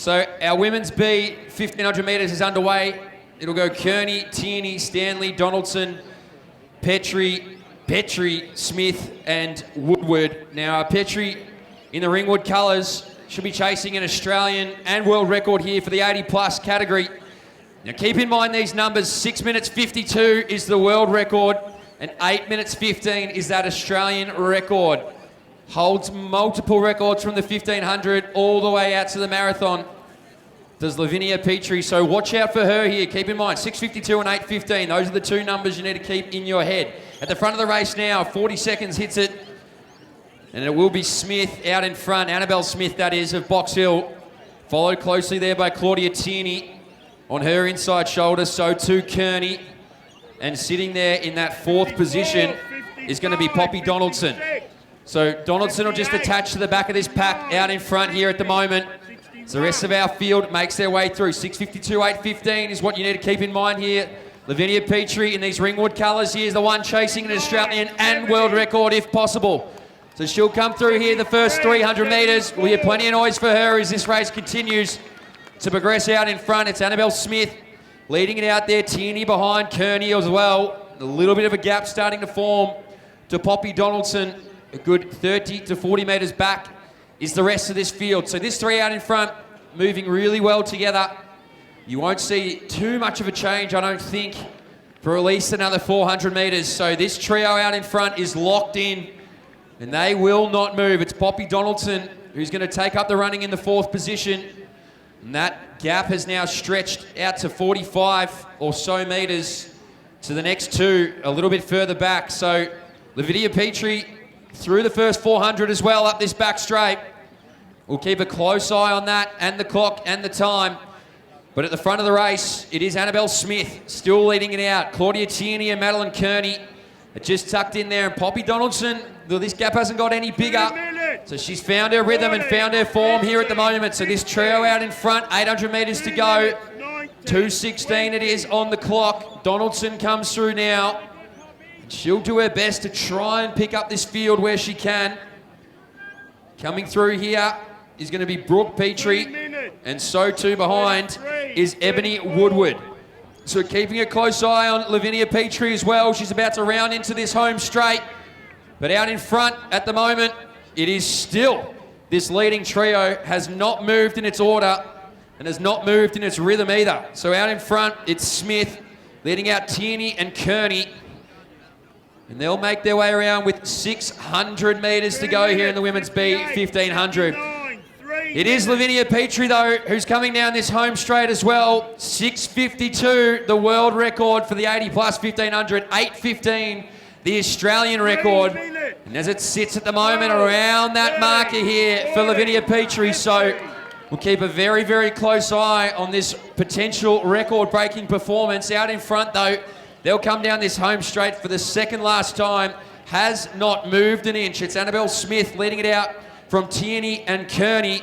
So our women's B 1500 metres is underway. It'll go Kearney, Tierney, Stanley, Donaldson, Petrie, Smith and Woodward. Now Petrie in the Ringwood colours should be chasing an Australian and world record here for the 80 plus category. Now keep in mind these numbers, 6 minutes 52 is the world record and 8 minutes 15 is that Australian record. Holds multiple records from the 1500 all the way out to the marathon. Does Lavinia Petrie, so watch out for her here. Keep in mind, 6:52 and 8:15. Those are the two numbers you need to keep in your head. At the front of the race now, 40 seconds hits it. And it will be Smith out in front, Annabelle Smith that is, of Box Hill. Followed closely there by Claudia Tierney on her inside shoulder, so too Kearney. And sitting there in that fourth position is going to be Poppy Donaldson. So Donaldson will just attach to the back of this pack out in front here at the moment. So the rest of our field makes their way through. 6:52, 8:15 is what you need to keep in mind here. Lavinia Petrie in these Ringwood colours. Here's the one chasing an Australian and world record if possible. So she'll come through here the first 300 metres. We'll hear plenty of noise for her as this race continues to progress out in front. It's Annabelle Smith leading it out there. Tierney behind, Kearney as well. A little bit of a gap starting to form to Poppy Donaldson. A good 30 to 40 metres back is the rest of this field. So this three out in front, moving really well together. You won't see too much of a change, I don't think, for at least another 400 metres. So this trio out in front is locked in, and they will not move. It's Poppy Donaldson who's going to take up the running in the fourth position. And that gap has now stretched out to 45 or so metres to the next two, a little bit further back. So Lavinia Petrie through the first 400 as well up this back straight. We'll keep a close eye on that and the clock and the time. But at the front of the race, it is Annabelle Smith still leading it out. Claudia Tierney and Madeline Kearney are just tucked in there. And Poppy Donaldson, though this gap hasn't got any bigger, so she's found her rhythm and found her form here at the moment. So this trio out in front, 800 metres to go. 2:16 it is on the clock. Donaldson comes through now. She'll do her best to try and pick up this field where she can. Coming through here is going to be Brooke Petrie, and so too behind is Ebony Woodward. So keeping a close eye on Lavinia Petrie as well. She's about to round into this home straight. But out in front at the moment, it is still this leading trio has not moved in its order and has not moved in its rhythm either. So out in front, it's Smith leading out Tierney and Kearney. And they'll make their way around with 600 metres to go here in the women's B 1500. It is Lavinia Petrie, though, who's coming down this home straight as well. 6:52, the world record for the 80 plus 1500. 8:15, the Australian record. And as it sits at the moment around that marker here for Lavinia Petrie. So we'll keep a very, very close eye on this potential record-breaking performance. Out in front, though, they'll come down this home straight for the second last time. Has not moved an inch. It's Annabelle Smith leading it out from Tierney and Kearney.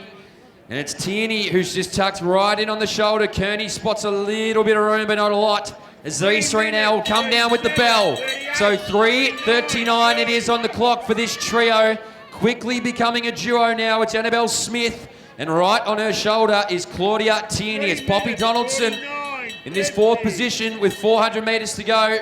And it's Tierney who's just tucked right in on the shoulder. Kearney spots a little bit of room, but not a lot. As these three now will come down with the bell. So 3:39 it is on the clock for this trio. Quickly becoming a duo now. It's Annabelle Smith. And right on her shoulder is Claudia Tierney. It's Poppy Donaldson in this fourth position with 400 metres to go.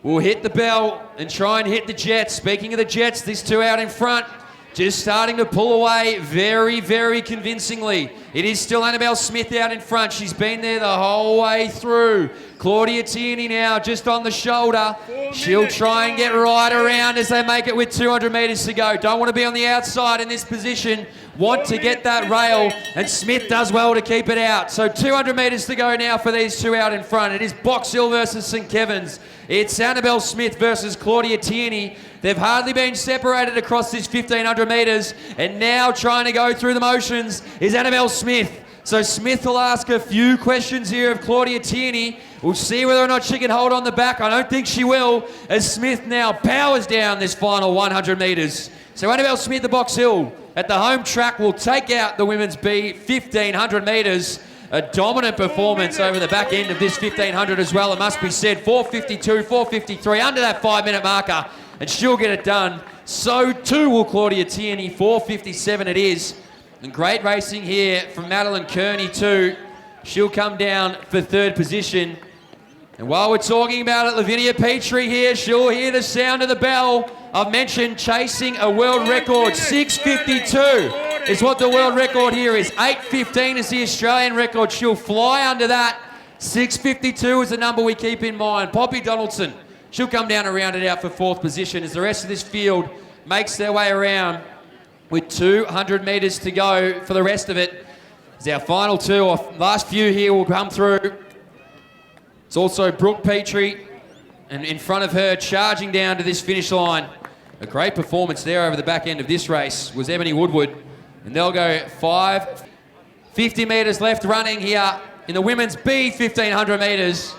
We'll hit the bell and try and hit the Jets. Speaking of the Jets, these two out in front, just starting to pull away very, very convincingly. It is still Annabelle Smith out in front. She's been there the whole way through. Claudia Tierney now just on the shoulder. She'll try and get right around as they make it with 200 metres to go. Don't want to be on the outside in this position. Want to get that rail, and Smith does well to keep it out. So 200 metres to go now for these two out in front. It is Box Hill versus St Kevin's. It's Annabelle Smith versus Claudia Tierney. They've hardly been separated across this 1500 metres, and now trying to go through the motions is Annabelle Smith. So Smith will ask a few questions here of Claudia Tierney. We'll see whether or not she can hold on the back. I don't think she will, as Smith now powers down this final 100 metres. So Annabelle Smith, the Box Hill, at the home track will take out the women's B 1500 metres. A dominant performance over the back end of this 1500 as well, it must be said. 4:52, 4:53, under that 5-minute marker, and she'll get it done. So too will Claudia Tierney. 4:57 it is And great racing here from Madeline Kearney too. She'll come down for third position. And while we're talking about it, Lavinia Petrie here, she'll hear the sound of the bell. I've mentioned chasing a world record. 6:52 is what the world record here is. 8:15 is the Australian record. She'll fly under that. 6:52 is the number we keep in mind. Poppy Donaldson, she'll come down and round it out for fourth position as the rest of this field makes their way around with 200 metres to go for the rest of it. As our final two, or last few here will come through. It's also Brooke Petrie, and in front of her, charging down to this finish line. A great performance there over the back end of this race was Ebony Woodward, and they'll go 50 metres left running here in the women's B 1500 metres.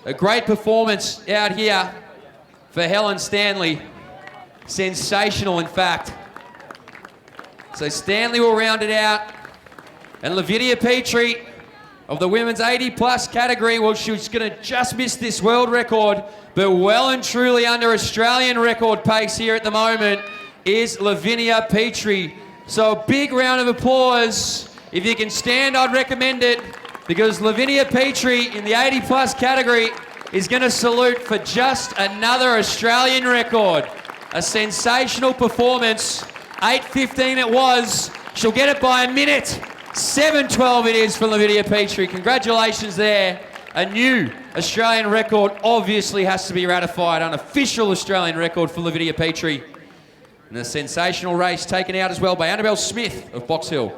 A great performance out here for Helen Stanley. Sensational, in fact. So Stanley will round it out. And Lavinia Petrie of the women's 80-plus category, well, she's going to just miss this world record, but well and truly under Australian record pace here at the moment is Lavinia Petrie. So a big round of applause. If you can stand, I'd recommend it, because Lavinia Petrie in the 80-plus category is going to salute for just another Australian record. A sensational performance. 8:15 it was. She'll get it by a minute. 7:12 it is for Lavinia Petrie. Congratulations there. A new Australian record obviously has to be ratified. An official Australian record for Lavinia Petrie. And a sensational race taken out as well by Annabelle Smith of Box Hill.